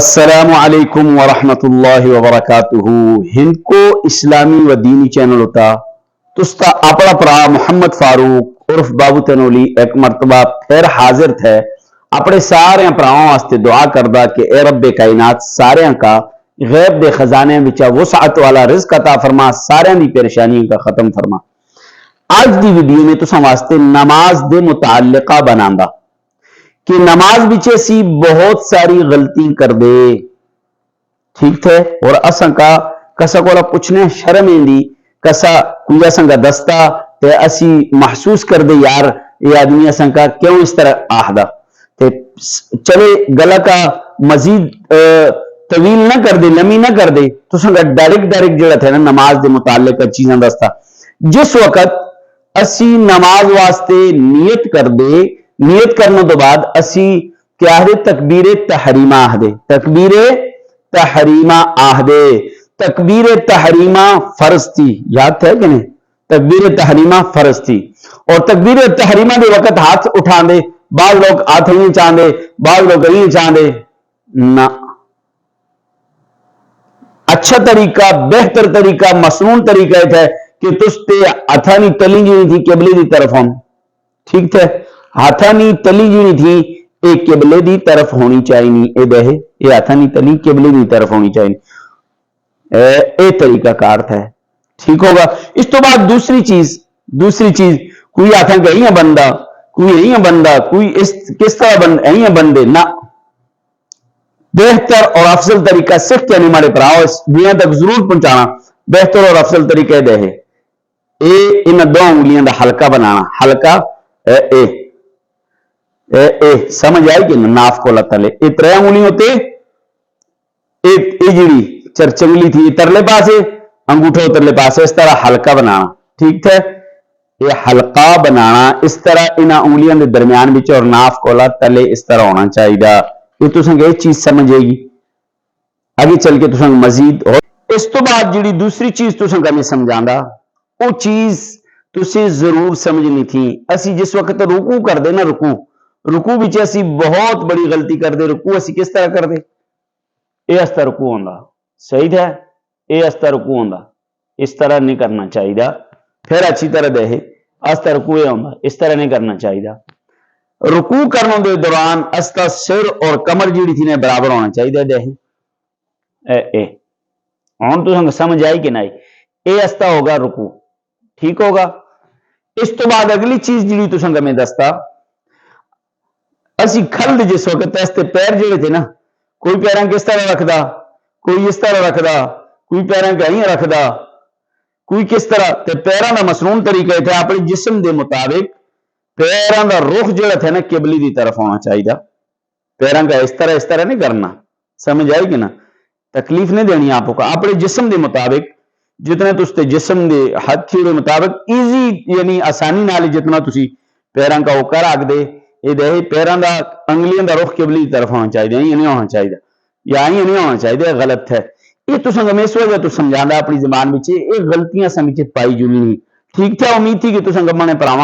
अस्सलामु अलैकुम वरहमतुल्लाहि वबरकातुहू। हिंद को इस्लामी व दीनी चैनल होता तुस्ता अपना भरा मुहम्मद फारूक उर्फ बाबू तनोली एक मरतबा फिर हाजिर थे अपने सारे भरावां वास्ते दुआ करदा कि ए रब्बे कायनात सारे का गैब दे खजाने विचा वुसअत वाला रिज़्क अता फरमा, सारे दी परेशानियों का खत्म फरमा। आज दी वीडियो में तुसां वास्ते नमाज दे मुताल्लिका बनांदा कि नमाज विच असी बहुत सारी गलती कर दे, ठीक है। और असा का कसा को पूछने शर्म आंदी, कसा कोई असा का दस्ता ते असी महसूस कर दे यार ये आदमी असा का क्यों इस तरह आखदा, ते चले गला का मजीद तवील ना कर दे, लमी ना कर दे, तो डायरेक्ट जो थे ना नमाज के मुतालिक चीज़ां दसता। जिस वक्त असी नमाज वास्ते नीयत कर दे, नीयत करने तो बाद असी क्या आखदे तकबीर तहरीमा आखदे, तकबीर तहरीमा आखदे। तकबीर तहरीमा फर्ज थी, याद है कि नहीं? तकबीर तहरीमा फर्ज थी और तकबीर तहरीमा के वक्त हाथ उठांदे, बाद लोग हाथ नहीं चाहते, बाद लोग नहीं चाहते ना। अच्छा तरीका, बेहतर तरीका, मसनून तरीका यह है कि तुस्ते हथानी तली जी थी किबले की तरफ हों, ठीक है। हाथानी तली जी थी एक किबले की तरफ होनी चाहिए, ये दहे ये हाथानी तली किबले की तरफ होनी चाहिए, ये तरीका का अर्थ है, ठीक होगा। इस तो बाद दूसरी चीज कोई हाथा का यही बंदा, कोई यही बंदा, कोई इस किस तरह यही बंदे ना। बेहतर और अफजल तरीका सिख के नहीं मारे भराओ इस दुनिया तक जरूर पहुंचाना। बेहतर और अफजल तरीका दे इन दो उंगलियों का हल्का बनाना, हल्का ए समझ आई कि नाफ को तले ये त्रै उंगलियों ते जी चरचंगली थी तरले पासे, अंगूठे तरले पासे, इस तरह हल्का बनाना, ठीक है। ये हल्का बनाना इस तरह इन उंगलियों के दरम्यान विच और नाफ कोला तले इस तरह होना चाहिए। ये तुसां ये चीज समझ आएगी, आगे चल के तुसां मजीद। और इस तो बाद जी दूसरी चीज तुसां मैं समझांदा, वो चीज तुसी जरूर समझनी थी। असी जिस वक्त रुकू करते ना, रुकू विच असी बहुत बड़ी गलती करते। रुकू असी किस तरह करते, ये अस्ता रुकू होंदा, सही है, ये अस्ता रुकू होंदा, इस तरह नहीं करना चाहिए। फिर अच्छी तरह दे अस्ता रुकू ये होंदा, इस तरह नहीं करना चाहिए। रुकू करने के दौरान अस्ता सिर और कमर जी थी ने बराबर होना चाहिए। दे हम तो समझ आई कि नहीं, ये अस्ता होगा रुकू, ठीक होगा। इस तो बाद अगली चीज जी तुसां मैं दसता, असी खल्द जिस वक्त इसते पैर जोड़े थे ना, कोई पैर किस तरह रखदा, कोई इस तरह रखदा, कोई पैर कहीं रखदा, कोई किस तरह, ते पैरों का मसनून तरीका थे अपने जिस्म के मुताबिक पैरों का रुख जो थे ना किबली की तरफ होना चाहिए। पैरों का इस तरह नहीं करना, समझ आई कि ना। तकलीफ नहीं देनी आपको, अपने जिस्म के मुताबिक जितने तुस्ते जिस्म के हथ के मुताबिक ईजी यानी आसानी नाल जितना तुसी पैरों का वो कर रख दे, ये पैरों का अंगलियों का रुख किबली की तरफ होना चाहिए, ये नहीं होना चाहिए, या ये नहीं होना चाहिए, गलत है। ये तो मैं इस वजह तो समझाना अपनी जबान में, ये गलतियां समझ पाई जुलनी, ठीक है। उम्मीद थी कि तुम मैंने पढ़ावा